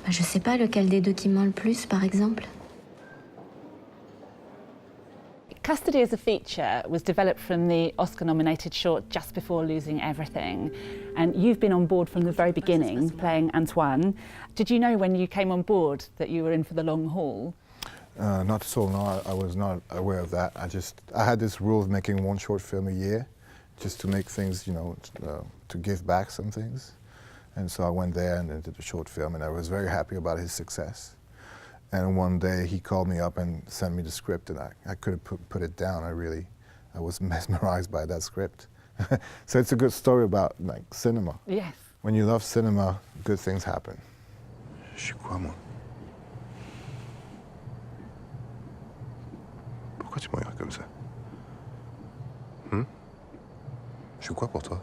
Je sais pas lequel des deux qui ment le plus, par exemple. Custody as a feature was developed from the Oscar-nominated short Just Before Losing Everything, and you've been on board from the very beginning, playing Antoine. Did you know when you came on board that you were in for the long haul? Not at all, no, I was not aware of that. I had this rule of making one short film a year, just to make things, you know, to give back some things. And so I went there and did a short film, and I was very happy about his success. And one day he called me up and sent me the script, and I couldn't put it down. I was mesmerized by that script. So it's a good story about like cinema. Yes. When you love cinema, good things happen. Je suis quoi, moi? Pourquoi tu me regardes comme ça? Je suis quoi pour toi?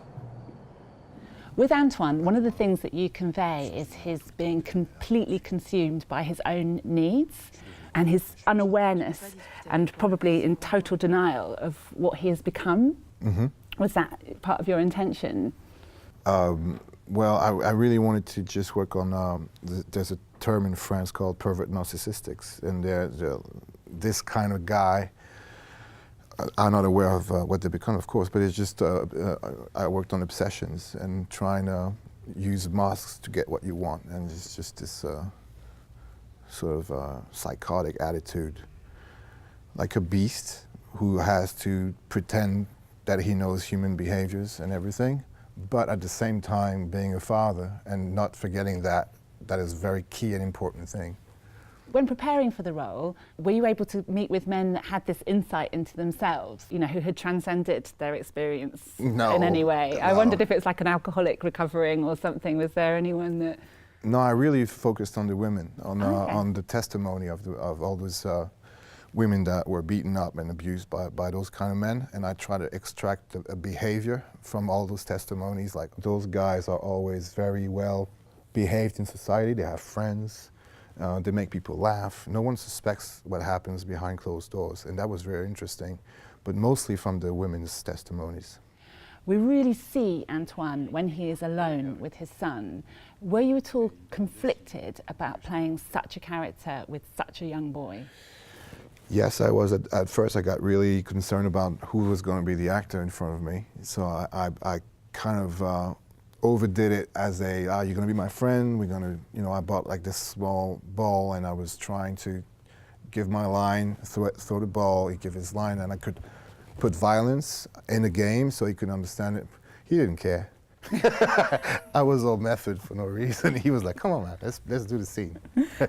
With Antoine, one of the things that you convey is his being completely consumed by his own needs and his unawareness and probably in total denial of what he has become. Mm-hmm. Was that part of your intention? Well, I really wanted to just work on, there's a term in France called pervert narcissistics, and this kind of guy, I'm not aware of what they become, of course, but it's just, I worked on obsessions and trying to use masks to get what you want, and it's just this sort of psychotic attitude, like a beast who has to pretend that he knows human behaviors and everything, but at the same time being a father and not forgetting that is a very key and important thing. When preparing for the role, were you able to meet with men that had this insight into themselves, you know, who had transcended their experience in any way? No. I wondered if it's like an alcoholic recovering or something. Was there anyone that... No, I really focused on the women, on the testimony of all those women that were beaten up and abused by those kind of men, and I try to extract a behavior from all those testimonies. Like, those guys are always very well behaved in society, they have friends, they make people laugh. No one suspects what happens behind closed doors, and that was very interesting, but mostly from the women's testimonies. We really see Antoine when he is alone with his son. Were you at all conflicted about playing such a character with such a young boy? Yes, I was. At first I got really concerned about who was going to be the actor in front of me, so I kind of overdid it as a, you're going to be my friend, we're going to, you know, I bought like this small ball and I was trying to give my line, throw the ball, he'd give his line, and I could put violence in the game so he could understand it. He didn't care. I was all method for no reason. He was like, come on, man, let's do the scene.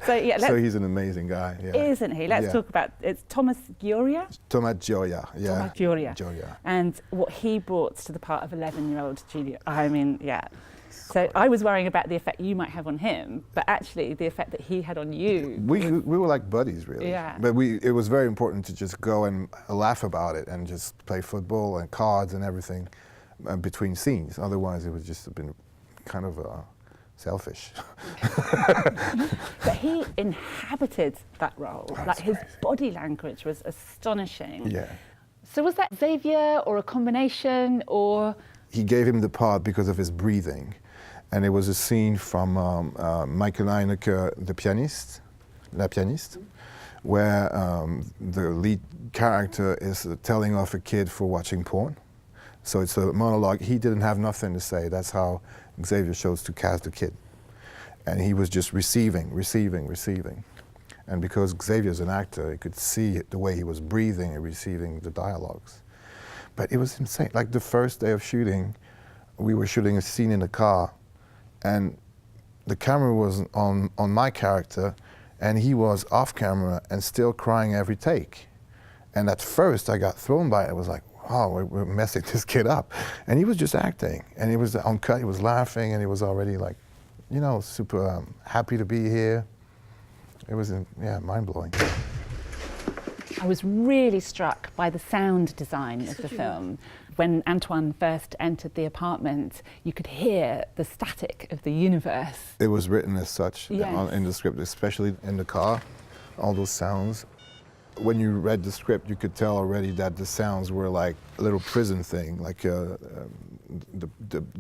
So, yeah, so he's an amazing guy. Yeah. Isn't he? Let's talk about, it's Thomas Gioia? Thomas Gioia, yeah. Thomas Gioia. Gioia. And what he brought to the part of 11-year-old Julia. I mean, yeah. So I was worrying about the effect you might have on him, but actually the effect that he had on you. We were like buddies, really. Yeah. But it was very important to just go and laugh about it and just play football and cards and everything between scenes. Otherwise, it would just have been kind of selfish. But he inhabited that role. That's like his crazy. body language was astonishing. Yeah. So was that XAVIER or a combination, or? He gave him the part because of his breathing. And it was a scene from Michael Haneke, the pianist, La Pianiste, where the lead character is telling off a kid for watching porn. So it's a monologue. He didn't have nothing to say. That's how XAVIER chose to cast the kid. And he was just receiving. And because XAVIER's an actor, he could see the way he was breathing and receiving the dialogues. But it was insane. Like the first day of shooting, we were shooting a scene in the car, and the camera was on my character, and he was off camera and still crying every take. And at first I got thrown by it. I was like, wow, we're messing this kid up. And he was just acting, and he was on cut, he was laughing, and he was already like, you know, super happy to be here. It was, yeah, mind-blowing. I was really struck by the sound design of the film. When Antoine first entered the apartment, you could hear the static of the universe. It was written as such Yes. in the script, especially in the car, all those sounds. When you read the script, you could tell already that the sounds were like a little prison thing, like the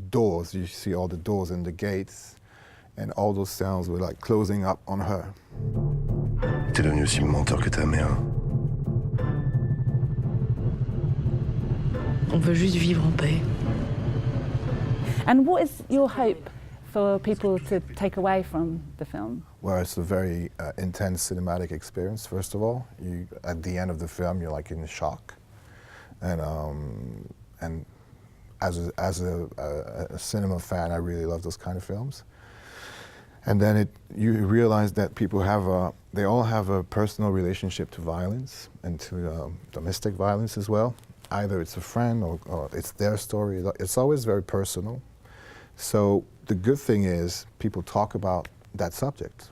doors. You see all the doors and the gates. and all those sounds were like closing up on her. T'es devenu aussi menteur que ta mère. On veut juste vivre en paix. And what is your hope for people to take away from the film? Well, it's a very intense cinematic experience, first of all. At the end of the film, you're like in shock. And as a cinema fan, I really love those kind of films. And then you realize that people they all have a personal relationship to violence and to domestic violence as well. Either it's a friend or it's their story. It's always very personal. So the good thing is people talk about that subject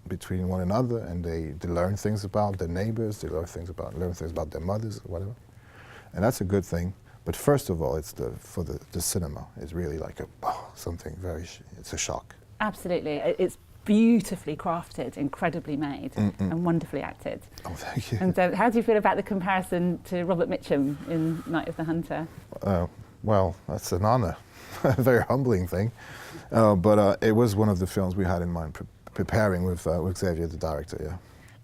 between one another, and they learn things about their neighbors, they learn things about their mothers, or whatever. And that's a good thing. But first of all, it's for the cinema. It's really like something it's a shock. Absolutely. It's beautifully crafted, incredibly made, and wonderfully acted. Oh, thank you. And how do you feel about the comparison to Robert Mitchum in Night of the Hunter? Well, that's an honor. A very humbling thing. But it was one of the films we had in mind preparing with Xavier, the director, yeah.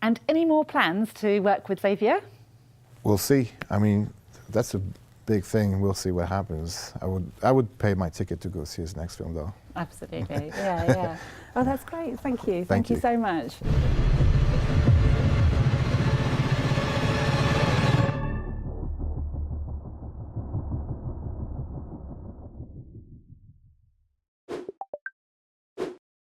And any more plans to work with Xavier? We'll see. I mean, that's a big thing. We'll see what happens. I would pay my ticket to go see his next film, though. Absolutely, yeah. Oh, that's great. Thank you. Thank you So much.